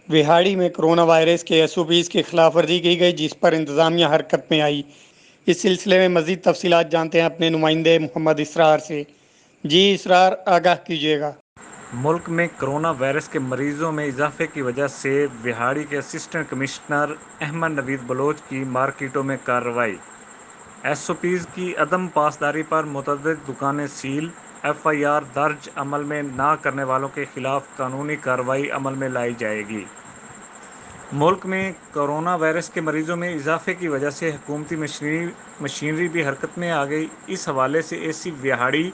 وہاڑی میں corona virus کے SOPs کی خلاف ورزی کی گئی، جس پر انتظامیہ حرکت میں آئی۔ اس سلسلے میں مزید تفصیلات جانتے ہیں اپنے نمائندے محمد اسرار سے۔ جی اسرار، آگاہ کیجیے گا۔ ملک میں کرونا وائرس کے مریضوں میں اضافے کی وجہ سے وہاڑی کے اسسٹنٹ کمشنر احمد نوید بلوچ کی مارکیٹوں میں کارروائی۔ SOPs کی عدم پاسداری پر متعدد دکانیں سیل، FIR درج، عمل میں نہ کرنے والوں کے خلاف قانونی کارروائی عمل میں لائی جائے گی۔ ملک میں کرونا وائرس کے مریضوں میں اضافے کی وجہ سے حکومتی مشینری بھی حرکت میں آ گئی۔ اس حوالے سے AC وہاڑی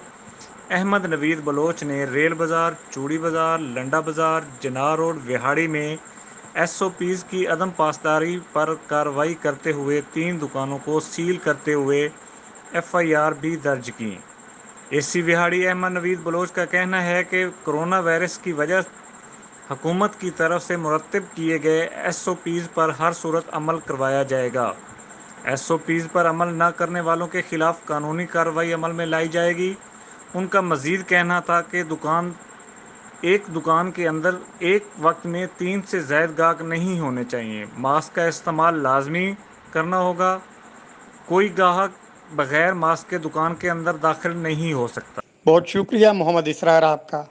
احمد نوید بلوچ نے ریل بازار، چوڑی بازار، لنڈا بازار، جناح روڈ، وہاڑی میں SOPs کی عدم پاسداری پر کارروائی کرتے ہوئے 3 دکانوں کو سیل کرتے ہوئے FIR بھی درج کی۔ AC وہاڑی احمد نوید بلوچ کا کہنا ہے کہ کرونا وائرس کی وجہ حکومت کی طرف سے مرتب کیے گئے SOPs پر ہر صورت عمل کروایا جائے گا۔ SOPs پر عمل نہ کرنے والوں کے خلاف قانونی کارروائی عمل میں لائی جائے گی۔ ان کا مزید کہنا تھا کہ ایک دکان کے اندر ایک وقت میں 3 سے زائد گاہک نہیں ہونے چاہیے۔ ماسک کا استعمال لازمی کرنا ہوگا۔ کوئی گاہک بغیر ماسک کے دکان کے اندر داخل نہیں ہو سکتا۔ بہت شکریہ محمد اسرار آپ کا۔